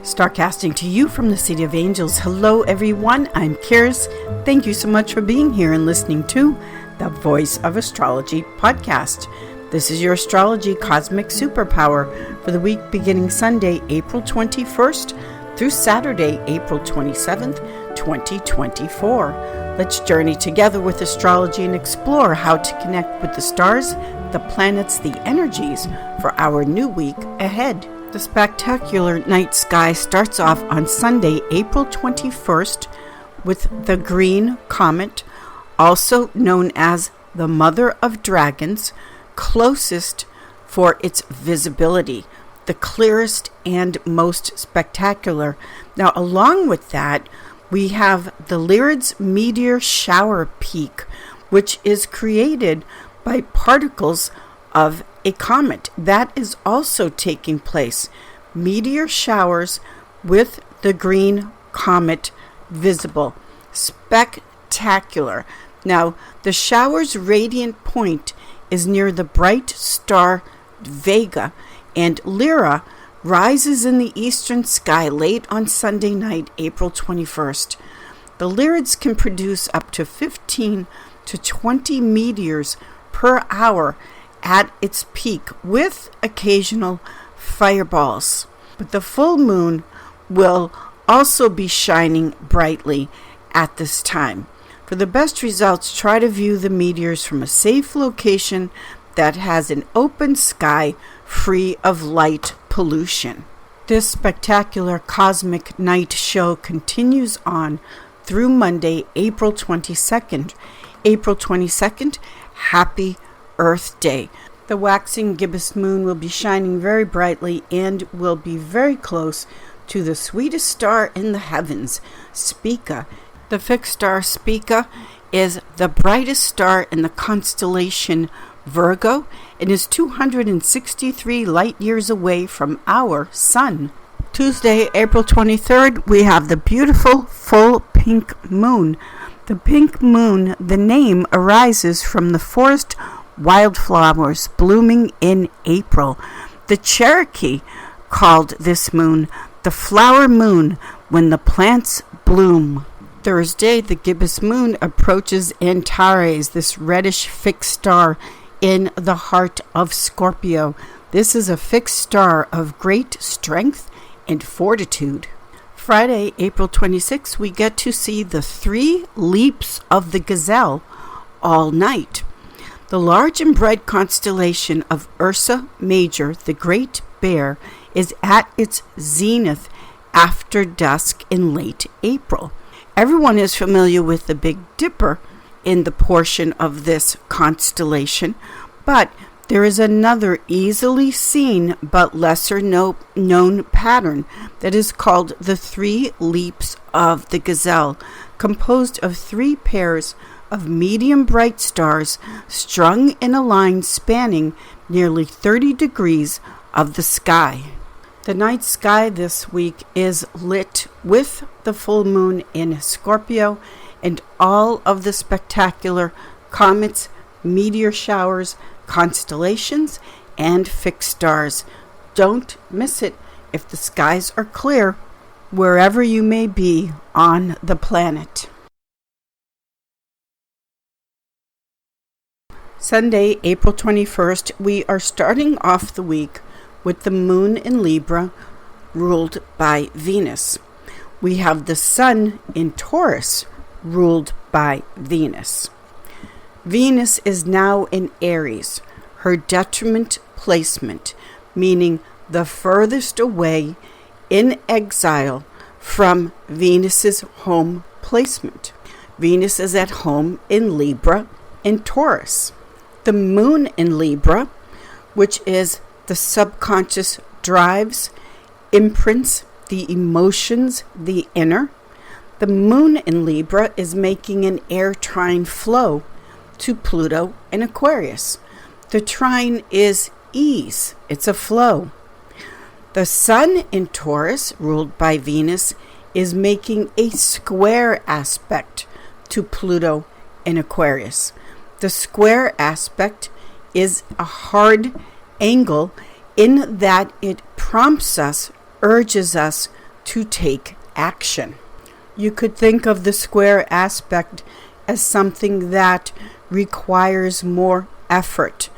Starcasting to you from the City of Angels. Hello everyone, I'm Kirs. Thank you so much for being here and listening to the Voice of Astrology podcast. This is your astrology cosmic superpower for the week beginning Sunday, April 21st through Saturday, April 27th, 2024. Let's journey together with astrology and explore how to connect with the stars, the planets, the energies for our new week ahead. The spectacular night sky starts off on Sunday, April 21st with the green comet, also known as the Mother of Dragons, closest for its visibility, the clearest and most spectacular. Now, along with that, we have the Lyrids meteor shower peak, which is created by particles of a comet. That is also taking place. Meteor showers with the green comet visible. Spectacular. Now, the shower's radiant point is near the bright star Vega, and Lyra rises in the eastern sky late on Sunday night, April 21st. The Lyrids can produce up to 15 to 20 meteors per hour at its peak, with occasional fireballs. But the full moon will also be shining brightly at this time. For the best results, try to view the meteors from a safe location that has an open sky free of light pollution. This spectacular cosmic night show continues on through Monday, April 22nd. April 22nd, happy Earth Day. The waxing gibbous moon will be shining very brightly and will be very close to the sweetest star in the heavens, Spica. The fixed star Spica is the brightest star in the constellation Virgo and is 263 light years away from our sun. Tuesday, April 23rd, we have the beautiful full pink moon. The pink moon, the name arises from the forest wildflowers blooming in April. The Cherokee called this moon the flower moon when the plants bloom. Thursday, the gibbous moon approaches Antares, this reddish fixed star in the heart of Scorpio. This is a fixed star of great strength and fortitude. Friday, April 26th, we get to see the 3 leaps of the gazelle all night. The large and bright constellation of Ursa Major, the Great Bear, is at its zenith after dusk in late April. Everyone is familiar with the Big Dipper in the portion of this constellation, but there is another easily seen but lesser known pattern that is called the 3 leaps of the gazelle, composed of 3 pairs of medium bright stars strung in a line spanning nearly 30 degrees of the sky. The night sky this week is lit with the full moon in Scorpio and all of the spectacular comets, meteor showers, constellations, and fixed stars. Don't miss it if the skies are clear wherever you may be on the planet. Sunday, April 21st, we are starting off the week with the moon in Libra, ruled by Venus. We have the sun in Taurus, ruled by Venus. Venus is now in Aries, her detriment placement, meaning the furthest away in exile from Venus's home placement. Venus is at home in Libra and Taurus. The moon in Libra, which is the subconscious drives, imprints, the emotions, the inner. The moon in Libra is making an air trine flow to Pluto and Aquarius. The trine is ease. It's a flow. The sun in Taurus, ruled by Venus, is making a square aspect to Pluto and Aquarius. The square aspect is a hard angle in that it prompts us, urges us to take action. You could think of the square aspect as something that requires more effort,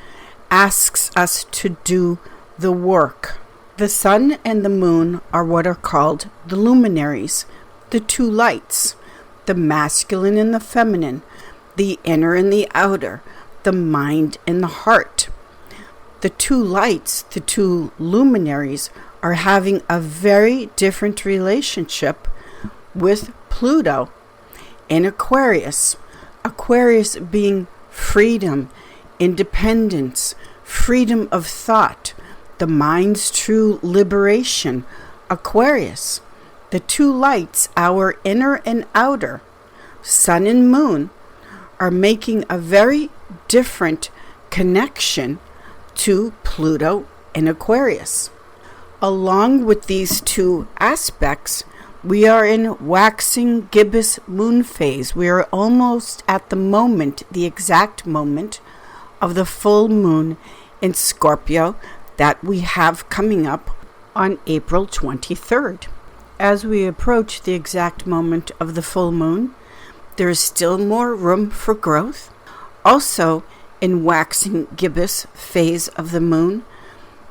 asks us to do the work. The sun and the moon are what are called the luminaries, the two lights, the masculine and the feminine, the inner and the outer, the mind and the heart. The two lights, the two luminaries, are having a very different relationship with Pluto in Aquarius. Aquarius being freedom, independence, freedom of thought, the mind's true liberation. Aquarius, the two lights, our inner and outer, sun and moon, are making a very different connection to Pluto in Aquarius. Along with these two aspects, we are in waxing gibbous moon phase. We are almost at the moment, the exact moment of the full moon in Scorpio that we have coming up on April 23rd. As we approach the exact moment of the full moon, there is still more room for growth. Also, in waxing gibbous phase of the moon,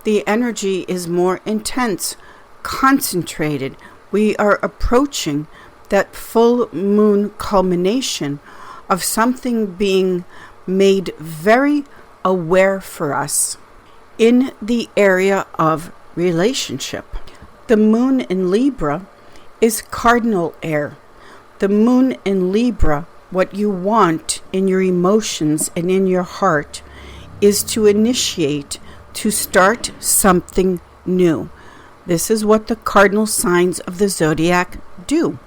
the energy is more intense, concentrated. We are approaching that full moon culmination of something being made very aware for us in the area of relationship. The moon in Libra is cardinal air. The moon in Libra, what you want in your emotions and in your heart, is to initiate, to start something new. This is what the cardinal signs of the zodiac do.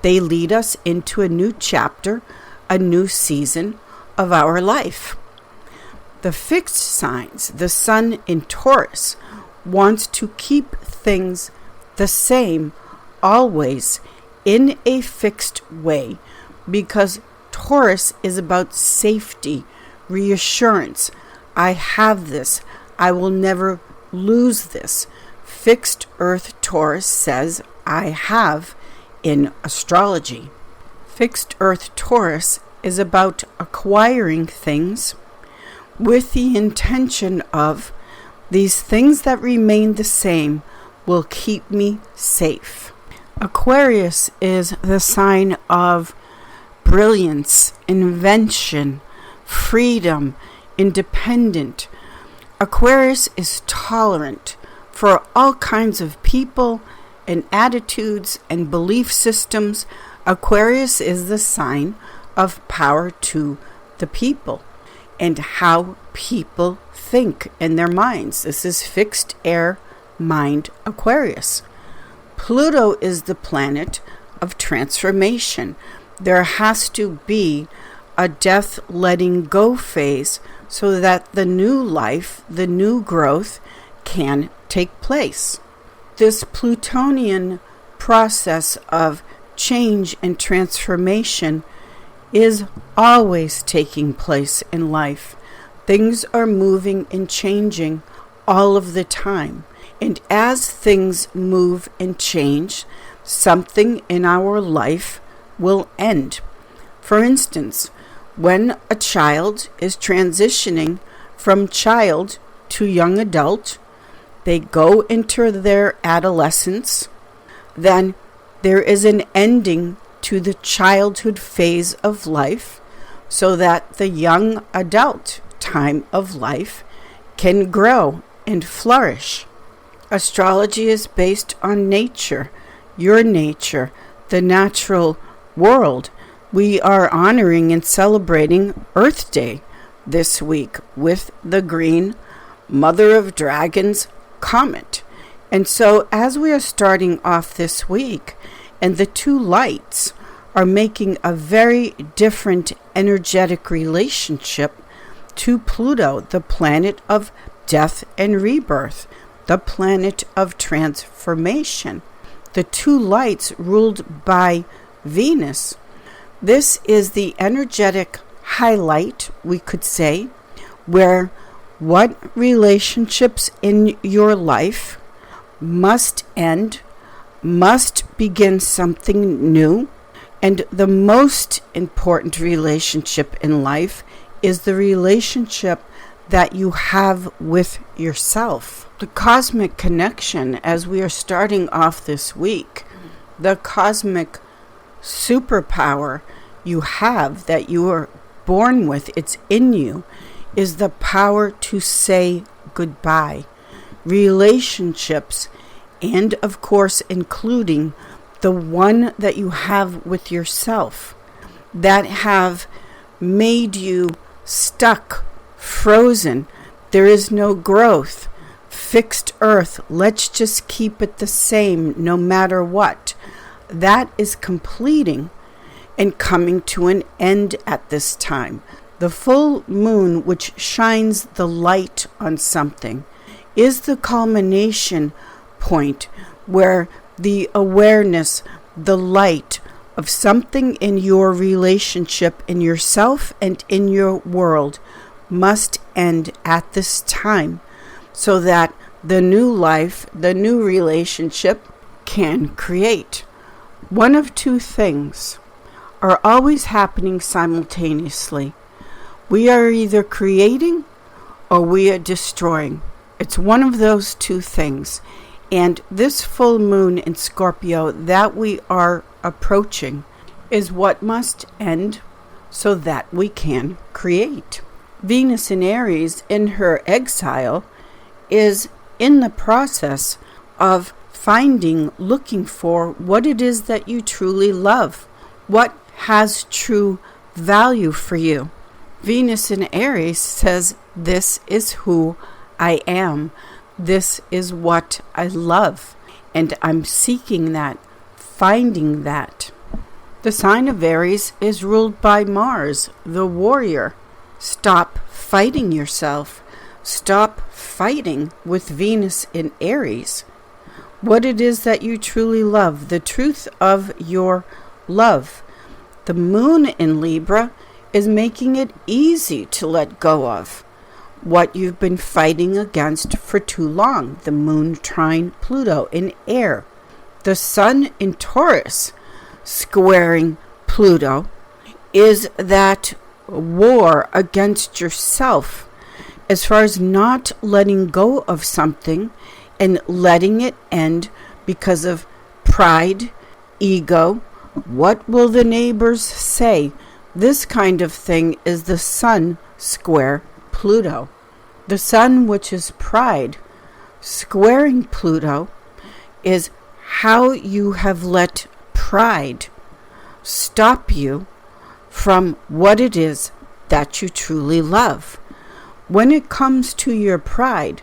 They lead us into a new chapter, a new season of our life. The fixed signs, the sun in Taurus, wants to keep things the same, always, in a fixed way, because Taurus is about safety, reassurance. I have this. I will never lose this. Fixed Earth Taurus says, I have in astrology. Fixed Earth Taurus is about acquiring things with the intention of these things that remain the same will keep me safe. Aquarius is the sign of brilliance, invention, freedom, independent. Aquarius is tolerant for all kinds of people and attitudes and belief systems. Aquarius is the sign of power to the people and how people think in their minds. This is fixed air mind Aquarius. Pluto is the planet of transformation. There has to be a death letting go phase so that the new life, the new growth can take place. This Plutonian process of change and transformation is always taking place in life. Things are moving and changing all of the time. And as things move and change, something in our life will end. For instance, when a child is transitioning from child to young adult, they go into their adolescence, then there is an ending to the childhood phase of life so that the young adult time of life can grow and flourish. Astrology is based on nature, your nature, the natural world. We are honoring and celebrating Earth Day this week with the green Mother of Dragons comet. And so as we are starting off this week, and the two lights are making a very different energetic relationship to Pluto, the planet of death and rebirth, the planet of transformation. The two lights ruled by Venus. This is the energetic highlight, we could say, where what relationships in your life must end, must begin something new. And the most important relationship in life is the relationship that you have with yourself. The cosmic connection, as we are starting off this week, the cosmic superpower you have that you are born with, it's in you, is the power to say goodbye. Relationships, and of course including the one that you have with yourself, that have made you stuck, frozen. There is no growth. Fixed earth. Let's just keep it the same no matter what. That is completing and coming to an end at this time. The full moon, which shines the light on something, is the culmination point where the awareness, the light of something in your relationship, in yourself and in your world, must end at this time, so that the new life, the new relationship can create. One of two things are always happening simultaneously. We are either creating or we are destroying. It's one of those two things. And this full moon in Scorpio that we are approaching is what must end so that we can create. Venus in Aries, in her exile, is in the process of looking for what it is that you truly love, what has true value for you. Venus in Aries says, this is who I am. This is what I love, and I'm seeking that, finding that. The sign of Aries is ruled by Mars, the warrior. Stop fighting yourself. Stop fighting with Venus in Aries. What it is that you truly love, the truth of your love. The moon in Libra is making it easy to let go of what you've been fighting against for too long. The moon trine Pluto in air. The sun in Taurus squaring Pluto is that war against yourself, as far as not letting go of something and letting it end because of pride, ego. What will the neighbors say? This kind of thing is the sun square Pluto. The sun, which is pride, squaring Pluto, is how you have let pride stop you from what it is that you truly love. When it comes to your pride,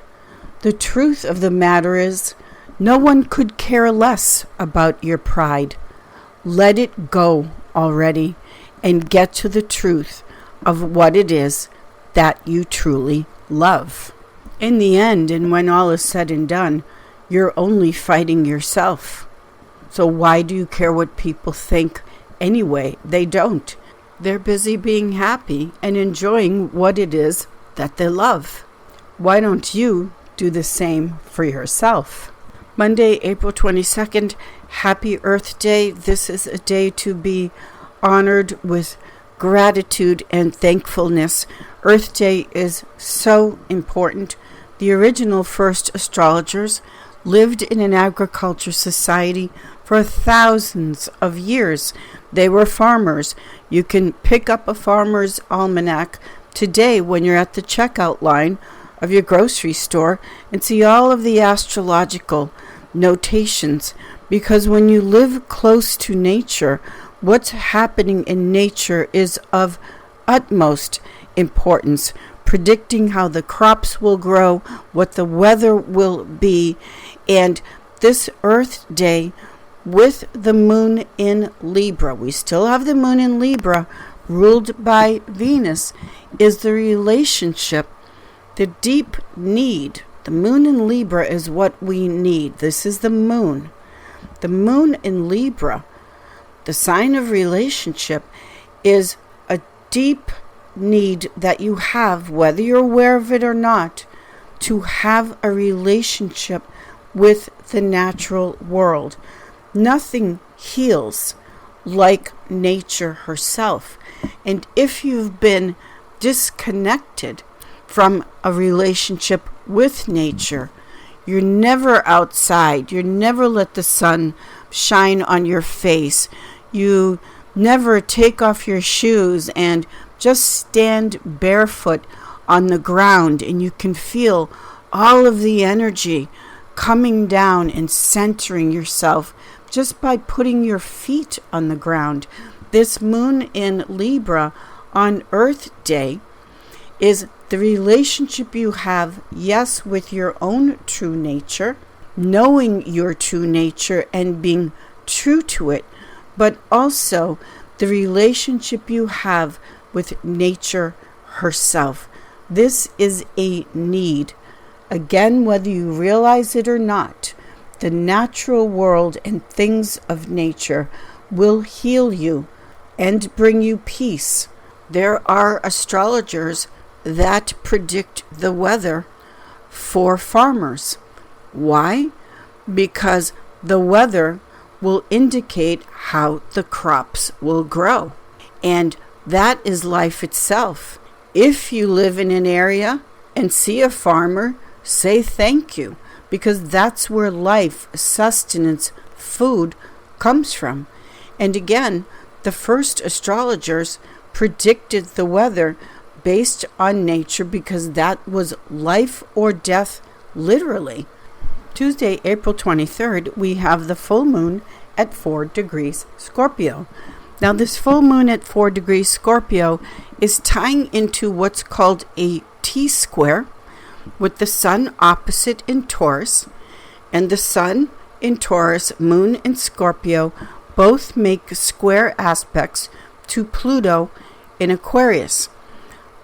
the truth of the matter is no one could care less about your pride. Let it go already and get to the truth of what it is that you truly love. In the end, and when all is said and done, you're only fighting yourself. So why do you care what people think anyway? They don't. They're busy being happy and enjoying what it is that they love. Why don't you do the same for yourself? Monday, April 22nd, Happy Earth Day. This is a day to be honored with gratitude and thankfulness. Earth Day is so important. The original first astrologers lived in an agriculture society for thousands of years. They were farmers. You can pick up a farmer's almanac today when you're at the checkout line of your grocery store and see all of the astrological notations, because when you live close to nature, what's happening in nature is of utmost importance. Predicting how the crops will grow, what the weather will be, and this Earth Day with the moon in Libra, we still have the moon in Libra, ruled by Venus, is the relationship, the deep need. The moon in Libra is what we need. This is the moon. The moon in Libra, the sign of relationship, is a deep need that you have, whether you're aware of it or not, to have a relationship with the natural world. Nothing heals like nature herself. And if you've been disconnected from a relationship with nature, you're never outside, you never let the sun shine on your face, you never take off your shoes and just stand barefoot on the ground, and you can feel all of the energy coming down and centering yourself just by putting your feet on the ground. This moon in Libra on Earth Day is the relationship you have, yes, with your own true nature, knowing your true nature and being true to it, but also the relationship you have with nature herself. This is a need. Again, whether you realize it or not, the natural world and things of nature will heal you and bring you peace. There are astrologers that predict the weather for farmers. Why? Because the weather will indicate how the crops will grow. And that is life itself. If you live in an area and see a farmer, say thank you, because that's where life, sustenance, food comes from. And again, the first astrologers predicted the weather based on nature because that was life or death, literally. Tuesday, April 23rd, we have the full moon at 4 degrees Scorpio. Now, this full moon at 4 degrees Scorpio is tying into what's called a T-square with the sun opposite in Taurus, and the sun in Taurus, moon in Scorpio, both make square aspects to Pluto in Aquarius.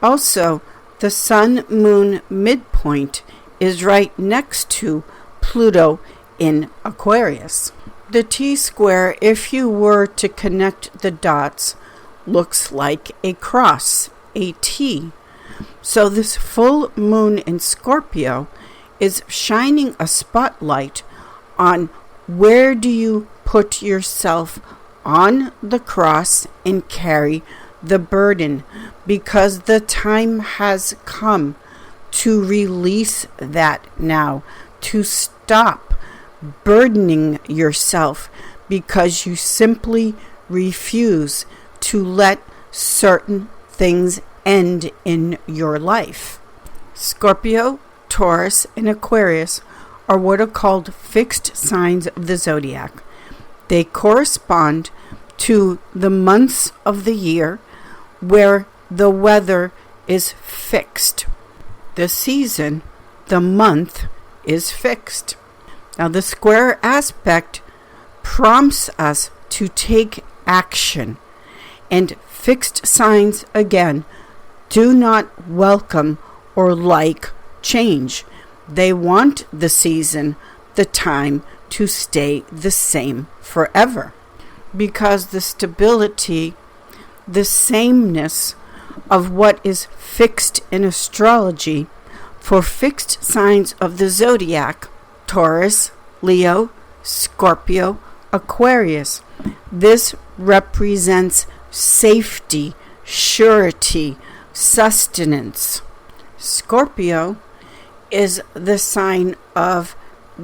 Also, the sun-moon midpoint is right next to Pluto in Aquarius. The T-square, if you were to connect the dots, looks like a cross, a T. So this full moon in Scorpio is shining a spotlight on where do you put yourself on the cross and carry the burden, because the time has come to release that now, to stop burdening yourself because you simply refuse to let certain things end in your life. Scorpio, Taurus, and Aquarius are what are called fixed signs of the zodiac. They correspond to the months of the year where the weather is fixed. The season, the month, is fixed. Now, the square aspect prompts us to take action, and fixed signs, again, do not welcome or like change. They want the season, the time, to stay the same forever, because the stability, the sameness of what is fixed in astrology for fixed signs of the zodiac, Taurus, Leo, Scorpio, Aquarius. This represents safety, surety, sustenance. Scorpio is the sign of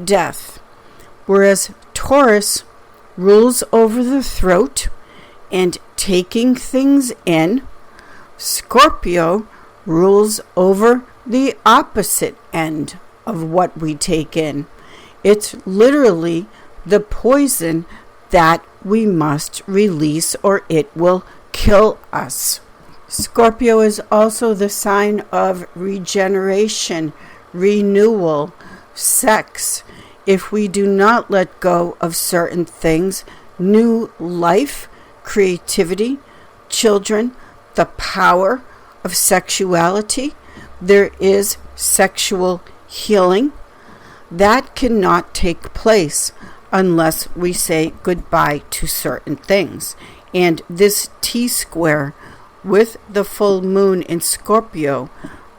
death, whereas Taurus rules over the throat and taking things in. Scorpio rules over the opposite end of what we take in. It's literally the poison that we must release or it will kill us. Scorpio is also the sign of regeneration, renewal, sex. If we do not let go of certain things, new life, creativity, children, the power of sexuality, there is sexual healing. That cannot take place unless we say goodbye to certain things. And this T-square with the full moon in Scorpio,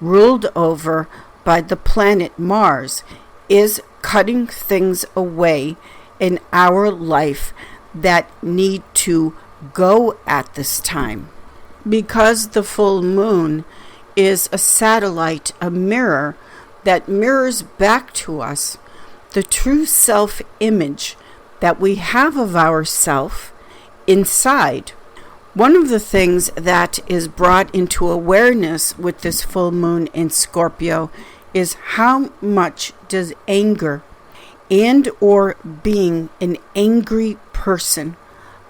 ruled over by the planet Mars, is cutting things away in our life that need to go at this time. Because the full moon is a satellite, a mirror that mirrors back to us the true self-image that we have of ourself inside. One of the things that is brought into awareness with this full moon in Scorpio is how much does anger and or being an angry person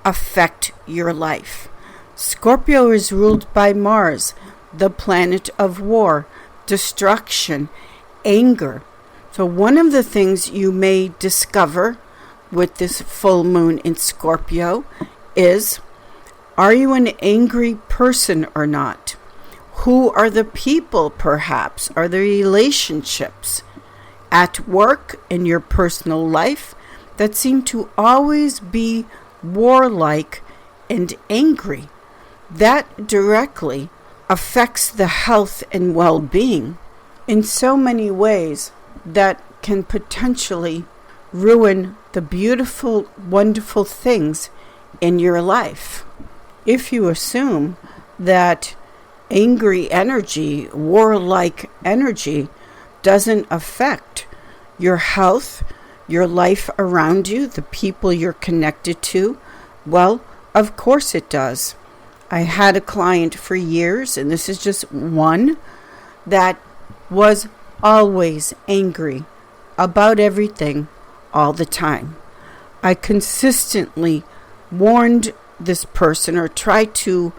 affect your life. Scorpio is ruled by Mars, the planet of war, destruction, anger. So one of the things you may discover with this full moon in Scorpio is, are you an angry person or not? Who are the people, perhaps? Are the relationships at work, in your personal life, that seem to always be warlike and angry? That directly affects the health and well-being in so many ways that can potentially ruin the beautiful, wonderful things in your life. If you assume that angry energy, warlike energy, doesn't affect your health, your life around you, the people you're connected to, well, of course it does. I had a client for years, and this is just one, that was always angry about everything all the time. I consistently warned this person or tried to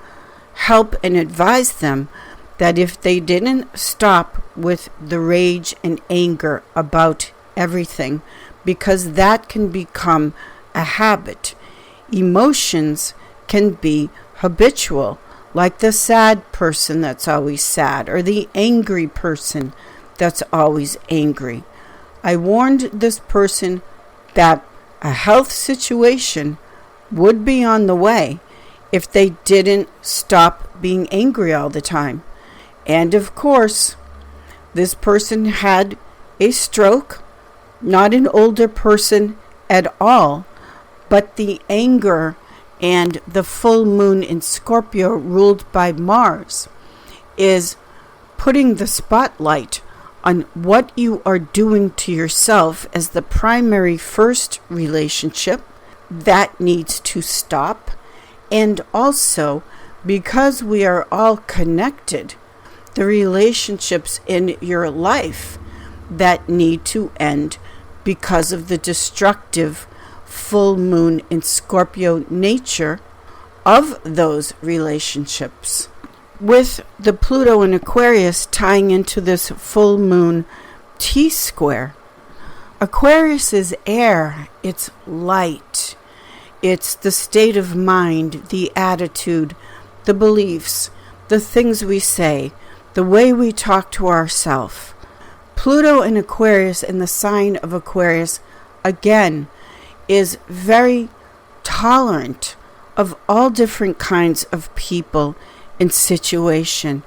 help and advise them that if they didn't stop with the rage and anger about everything, because that can become a habit. Emotions can be habitual, like the sad person that's always sad, or the angry person that's always angry. I warned this person that a health situation would be on the way if they didn't stop being angry all the time. And of course, this person had a stroke, not an older person at all, but the anger and the full moon in Scorpio, ruled by Mars, is putting the spotlight on what you are doing to yourself as the primary first relationship that needs to stop. And also, because we are all connected, the relationships in your life that need to end because of the destructive full moon in Scorpio nature of those relationships. With the Pluto in Aquarius tying into this full moon T-square, Aquarius is air, it's light, it's the state of mind, the attitude, the beliefs, the things we say, the way we talk to ourselves. Pluto in Aquarius, in the sign of Aquarius, again, is very tolerant of all different kinds of people and situation.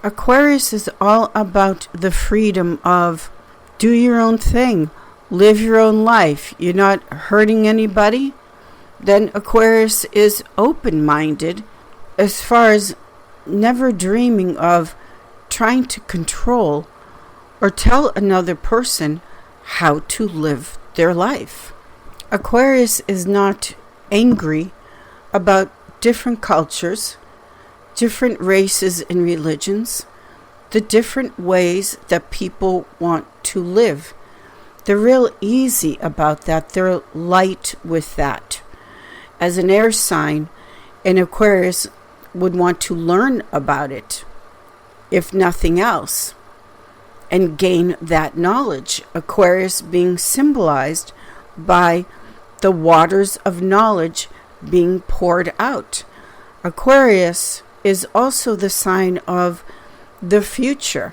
Aquarius is all about the freedom of do your own thing, live your own life. You're not hurting anybody. Then Aquarius is open-minded as far as never dreaming of trying to control or tell another person how to live their life. Aquarius is not angry about different cultures, different races and religions, the different ways that people want to live. They're real easy about that. They're light with that. As an air sign, an Aquarius would want to learn about it, if nothing else, and gain that knowledge. Aquarius being symbolized by the waters of knowledge being poured out. Aquarius is also the sign of the future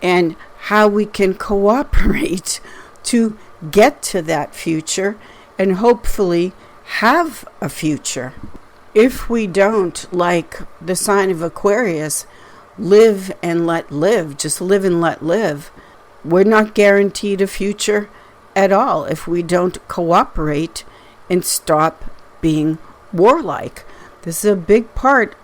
and how we can cooperate to get to that future and hopefully have a future. If we don't, like the sign of Aquarius, live and let live, just live and let live, we're not guaranteed a future at all if we don't cooperate and stop being warlike. This is a big part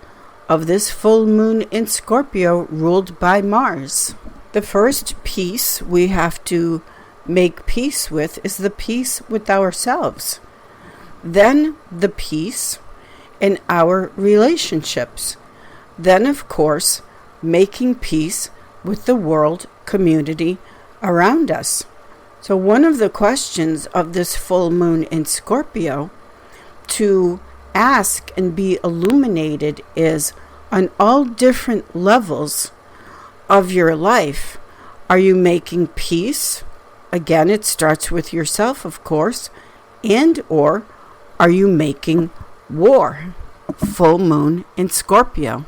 of this full moon in Scorpio ruled by Mars. The first peace we have to make peace with is the peace with ourselves. Then the peace in our relationships. Then, of course, making peace with the world community around us. So one of the questions of this full moon in Scorpio to ask and be illuminated is, on all different levels of your life, are you making peace? Again, it starts with yourself, of course, and or are you making war? Full moon in Scorpio.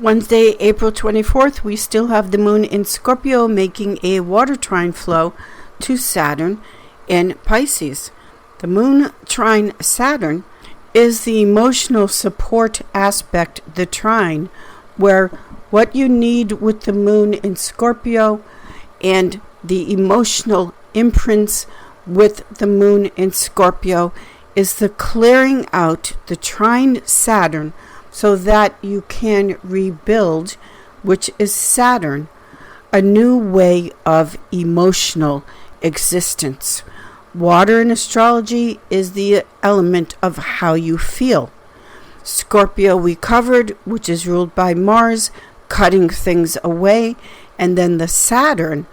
Wednesday, April 24th, we still have the moon in Scorpio making a water trine flow to Saturn in Pisces. The moon trine Saturn is the emotional support aspect, the trine, where what you need with the moon in Scorpio and the emotional imprints with the moon in Scorpio is the clearing out the trine Saturn so that you can rebuild, which is Saturn, a new way of emotional existence. Water in astrology is the element of how you feel. Scorpio we covered, which is ruled by Mars, cutting things away, and then the Saturn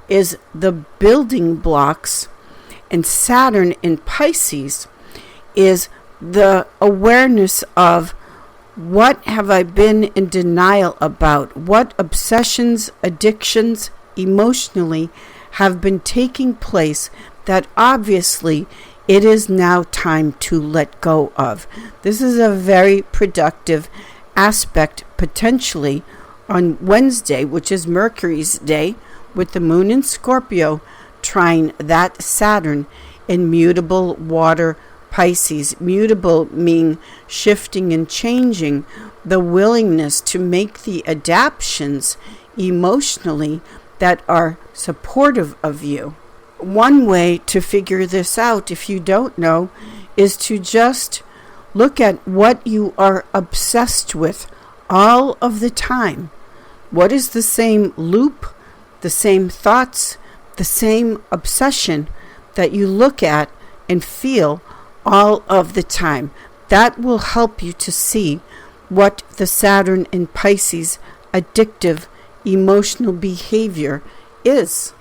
is the building blocks, and Saturn in Pisces is the awareness of what have I been in denial about, what obsessions, addictions, emotionally have been taking place that obviously it is now time to let go of. This is a very productive aspect potentially on Wednesday, which is Mercury's day, with the moon in Scorpio trine that Saturn in mutable water Pisces. Mutable meaning shifting and changing, the willingness to make the adaptations emotionally that are supportive of you. One way to figure this out, if you don't know, is to just look at what you are obsessed with all of the time. What is the same loop, the same thoughts, the same obsession that you look at and feel all of the time? That will help you to see what the Saturn in Pisces addictive emotional behavior is.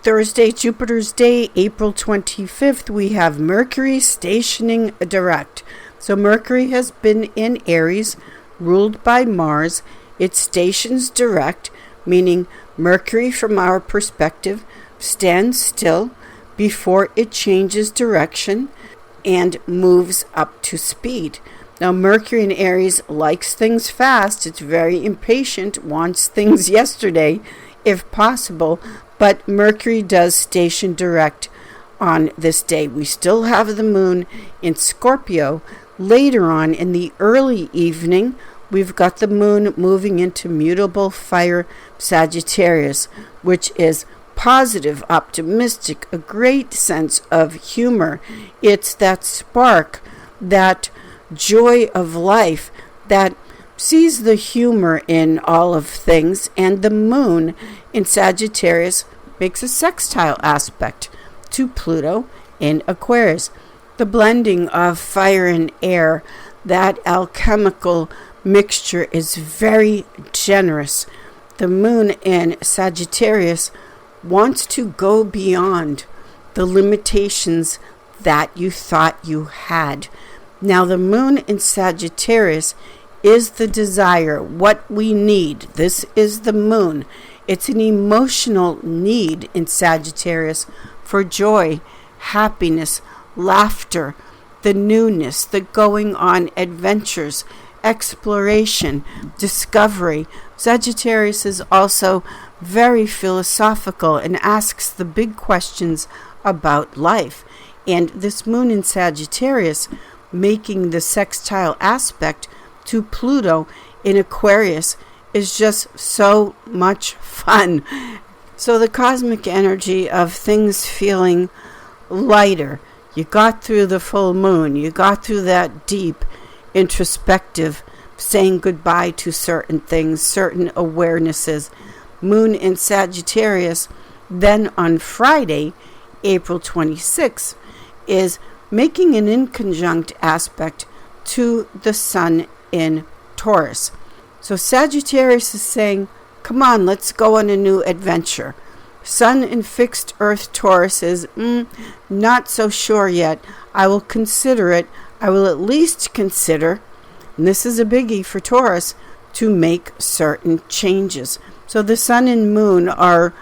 Thursday, Jupiter's day, April 25th, we have Mercury stationing direct. So Mercury has been in Aries, ruled by Mars. It stations direct, meaning Mercury, from our perspective, stands still before it changes direction and moves up to speed. Now, Mercury in Aries likes things fast. It's very impatient, wants things yesterday, if possible. But Mercury does station direct on this day. We still have the moon in Scorpio. Later on in the early evening, we've got the moon moving into mutable fire Sagittarius, which is positive, optimistic, a great sense of humor. It's that spark, that joy of life that sees the humor in all of things, and the moon in Sagittarius makes a sextile aspect to Pluto in Aquarius. The blending of fire and air, that alchemical mixture, is very generous. The moon in Sagittarius wants to go beyond the limitations that you thought you had. Now, the moon in Sagittarius is the desire, what we need. This is the moon. It's an emotional need in Sagittarius for joy, happiness, laughter, the newness, the going on adventures, exploration, discovery. Sagittarius is also very philosophical and asks the big questions about life. And this moon in Sagittarius, making the sextile aspect to Pluto in Aquarius, is just so much fun. So the cosmic energy of things feeling lighter. You got through the full moon. You got through that deep, introspective, saying goodbye to certain things, certain awarenesses. Moon in Sagittarius, then on Friday, April 26th, is making an inconjunct aspect to the Sun in Taurus. So Sagittarius is saying, come on, let's go on a new adventure. Sun in fixed Earth Taurus is, not so sure yet. I will consider it. I will at least consider, and this is a biggie for Taurus, to make certain changes. So the Sun and Moon are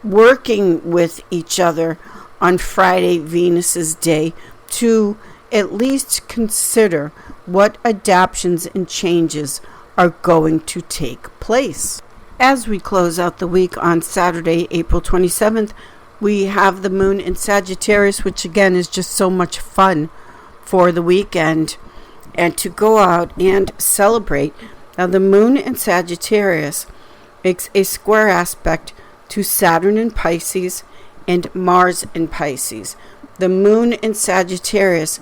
working with each other on Friday, Venus's day, to at least consider what adaptations and changes are going to take place. As we close out the week on Saturday, April 27th, we have the Moon in Sagittarius, which again is just so much fun for the weekend and to go out and celebrate. Now, the Moon in Sagittarius makes a square aspect to Saturn in Pisces and Mars in Pisces. The Moon in Sagittarius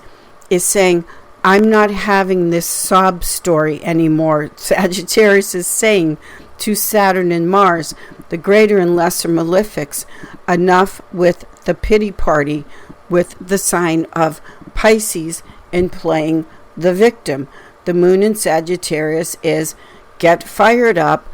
is saying, I'm not having this sob story anymore. Sagittarius is saying to Saturn and Mars, the greater and lesser malefics, enough with the pity party with the sign of Pisces and playing the victim. The Moon in Sagittarius is get fired up,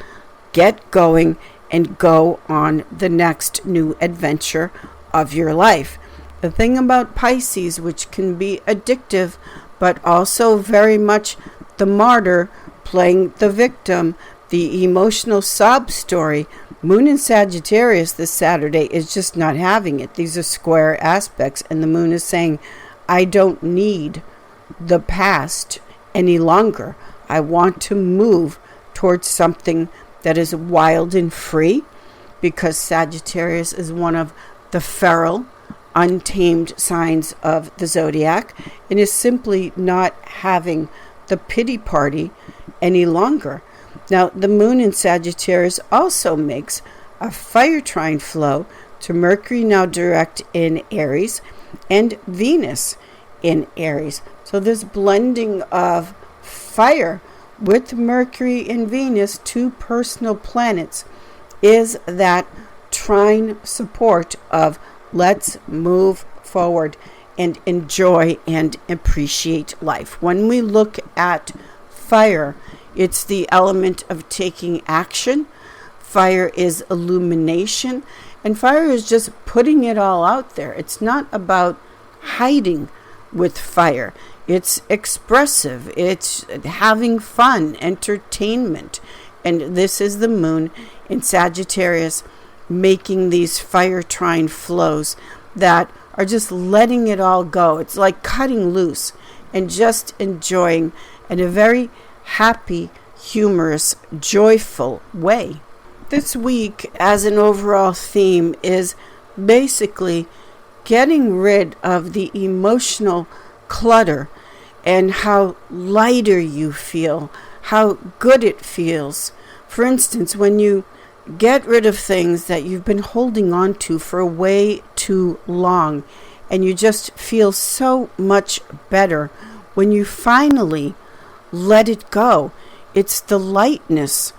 get going, and go on the next new adventure of your life. The thing about Pisces, which can be addictive, but also very much the martyr playing the victim, the emotional sob story, Moon in Sagittarius this Saturday is just not having it. These are square aspects, and the Moon is saying, I don't need the past any longer. I want to move towards something that is wild and free, because Sagittarius is one of the feral, untamed signs of the zodiac, and is simply not having the pity party any longer. Now, the Moon in Sagittarius also makes a fire trine flow to Mercury, now direct in Aries, and Venus in Aries. So this blending of fire with Mercury and Venus, two personal planets, is that trine support of let's move forward and enjoy and appreciate life. When we look at fire, it's the element of taking action. Fire is illumination, and fire is just putting it all out there. It's not about hiding with fire. It's expressive. It's having fun, entertainment. And this is the Moon in Sagittarius making these fire trine flows that are just letting it all go. It's like cutting loose and just enjoying in a very happy, humorous, joyful way. This week, as an overall theme, is basically getting rid of the emotional clutter and how lighter you feel, how good it feels. For instance, when you get rid of things that you've been holding on to for way too long, and you just feel so much better when you finally let it go. It's the lightness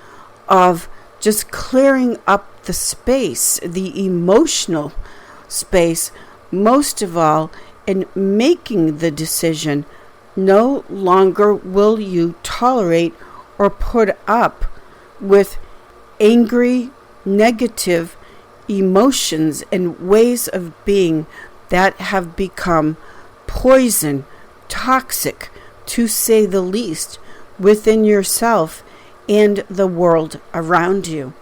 of just clearing up the space, the emotional space, most of all, in making the decision. No longer will you tolerate or put up with angry, negative emotions and ways of being that have become poison, toxic, to say the least, within yourself and the world around you.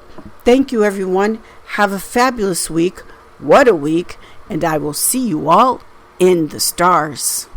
Thank you, everyone. Have a fabulous week. What a week. And I will see you all in the stars.